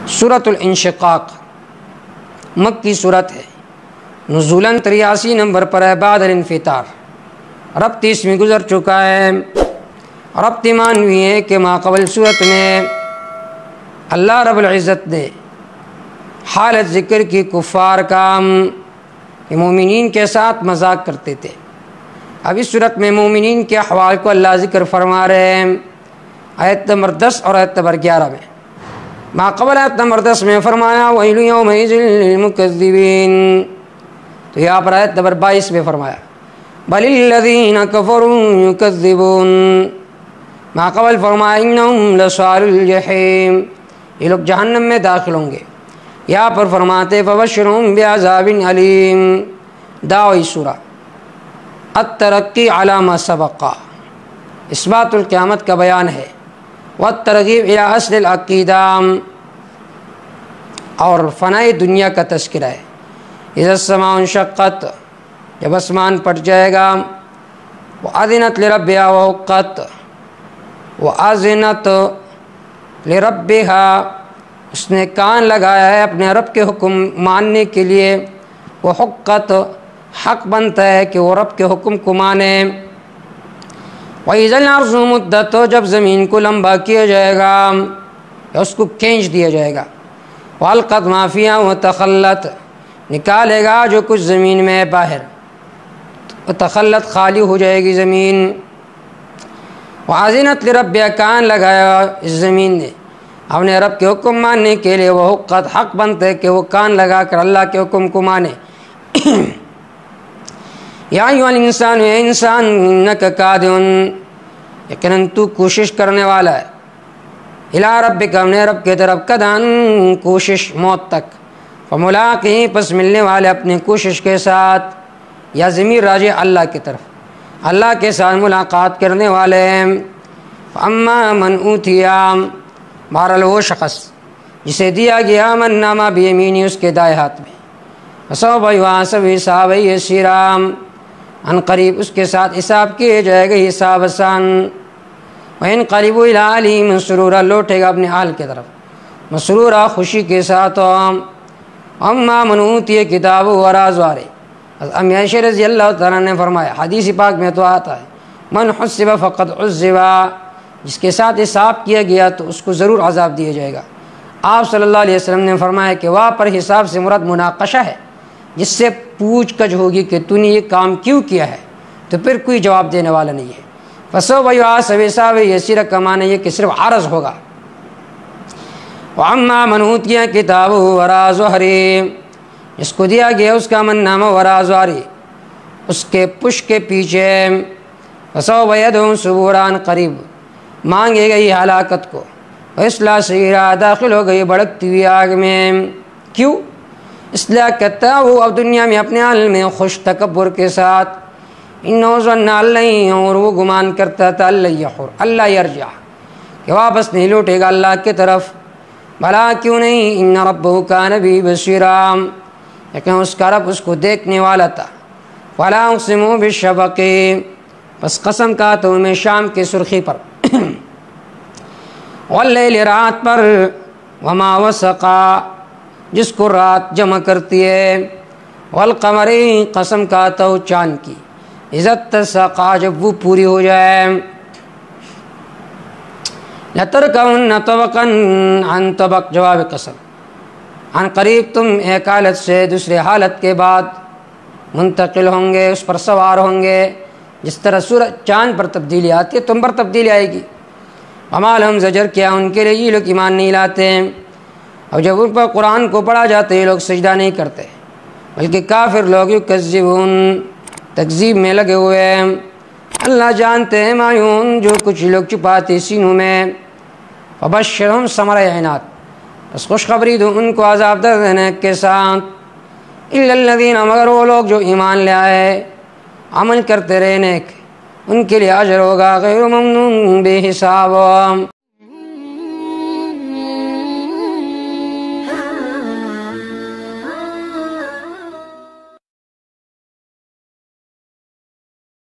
سورۃ الانشقاق مکی صورت ہے، نزولاً 83 نمبر پر ہے بعد الانفطار، ربط اس میں گزر چکا ہے۔ ربط معنوی ہے کہ ماقبل صورت میں اللہ رب العزت نے حالت ذکر کی کفار کا مومنین کے ساتھ مذاق کرتے تھے۔ اب اس صورت میں مومنین کے احوال کو اللہ ذکر فرما رہے ہیں، آیت نمبر 10 اور آیت نمبر 11 میں۔ ماقبل آیت نمبر 10 میں فرمایا وَيْلٌ يَوْمَئِذٍ لِّلْمُكَذِّبِينَ، تو یہاں پر آیت نمبر 22 میں فرمایا بَلِ الَّذِينَ كَفَرُوا يُكَذِّبُونَ، ماقبل فرمایا إِنَّهُمْ لَصَالُو الْجَحِيمِ، یہ لوگ جہنم میں داخل ہوں گے۔ یہاں پر فرماتے فَبَشِّرْهُم بِعَذَابٍ أَلِيمٍ، دعوی سورہ الترقی علی ما سبق، اثبات القیامت کا بیان ہے، والترغیب الی اصل العقیدہ، اور فنائے دنیا کا تذکرہ ہے۔ اذا السماء انشقت، جب آسمان پھٹ جائے گا، وَأَذِنَتْ لِرَبِّهَا وَحُقَّتْ، وَأَذِنَتْ لِرَبِّهَا، اس نے کان لگایا ہے اپنے رب کے حکم ماننے کے لیے، وحقت، حق بنتا ہے کہ وہ رب کے حکم کو مانے۔ وَإِذَا الْأَرْضُ مُدَّتْ، جب زمین کو لمبا کیا جائے گا یا اس کو کھینچ دیا جائے گا، وَأَلْقَتْ مَا فِيهَا وَتَخَلَّتْ، نکالے گا جو کچھ زمین میں ہے باہر، وَتَخَلَّتْ، خالی ہو جائے گی زمین۔ وَأَذِنَتْ لِرَبِّهَا، کان لگایا اس زمین نے اپنے رب کے حکم ماننے کے لیے، وحقت، حق بنتا ہے کہ وہ کان لگا کر اللہ کے حکم کو مانے۔ یا ایھا الانسان، اے انسان، انک کادح، یقیناً تو کوشش کرنے والا ہے، الی ربک، اپنے رب کی طرف، کدحً، کوشش، موت تک، فملاقیہ، پس ملنے والے اپنی کوشش کے ساتھ، یا ضمیر راجع اللہ کی طرف، اللہ کے ساتھ ملاقات کرنے والے ہیں۔ فاما من اوتی، بہرحال وہ شخص جسے دیا گیا من نامہ بیمینی، اس کے دائیں ہاتھ میں، فسوف یحاسب حسابا یسیرا، ان قریب اس کے ساتھ حساب کیے جائے گا حساب آسان۔ وینقلب الی اہلہ مسرورا، لوٹے گا اپنے اہل کی طرف مسرورا، خوشی کے ساتھ۔ اما من اوتی کتابہ وراء ظہرہ، ام عائشہ رضی اللہ تعالیٰ نے فرمایا، حدیث پاک میں تو آتا ہے من حسب فقد عذب، جس کے ساتھ حساب کیا گیا تو اس کو ضرور عذاب دیا جائے گا۔ آپ صلی اللہ علیہ وسلم نے فرمایا کہ وہاں پر حساب سے مراد مناقشہ ہے، جس سے پوچھ گچھ ہوگی کہ تو نے یہ کام کیوں کیا ہے، تو پھر کوئی جواب دینے والا نہیں ہے۔ فسوف یحاسب حسابا یسیرا کا معنی یہ کہ صرف عرض ہوگا۔ واما من اوتی کتابہ وراء ظہرہ، جس کو دیا گیا اس کا من نامہ وراء ظہرہ، اس کے پش کے پیچھے، فسوف یدعو ثبورا، قریب مانگے گئی ہلاکت کو، ویصلی سعیرا، داخل ہو گئی بھڑکتی ہوئی آگ میں۔ کیوں؟ اس لیے کہتا وہ اب دنیا میں اپنے حال میں خوش تکبر کے ساتھ، انہ ظن اللہ، اور وہ گمان کرتا تھا اللہ یحور، اللہ یرجع، کہ واپس نہیں لوٹے گا اللہ کی طرف۔ بھلا کیوں نہیں، ان ربہ کان بہ بصیرا، لیکن اس کا رب اس کو دیکھنے والا تھا۔ فلا اقسم بالشفق، بس قسم کا تو میں شام کی سرخی پر، واللیل، رات پر، وما وسقا، جس کو رات جمع کرتی ہے، والقمر، قسم کا تو چاند کی، اذا اتسقا، جب وہ پوری ہو جائے، لترکبن طبقا عن طبق، جواب قسم، عن قریب تم ایک حالت سے دوسرے حالت کے بعد منتقل ہوں گے، اس پر سوار ہوں گے۔ جس طرح سورج چاند پر تبدیلی آتی ہے تم پر تبدیلی آئے گی۔ وما لہم، زجر کیا ان کے لیے، یہ لوگ ایمان نہیں لاتے ہیں، اور جب ان پر قرآن کو پڑھا جاتا ہے یہ لوگ سجدہ نہیں کرتے، بلکہ کافر لوگ یکذبون، تکذیب میں لگے ہوئے ہیں۔ اللہ جانتے ہیں مایون، جو کچھ لوگ چھپاتے سینوں میں، فبشرہم ثمرہ عناد، بس خوشخبری دو ان کو عذاب دردناک کے ساتھ، الا الذین، مگر وہ لوگ جو ایمان لے آئے، عمل کرتے رہے نیک، ان کے لیے اجر ہوگا غیر ممنون بے حساب۔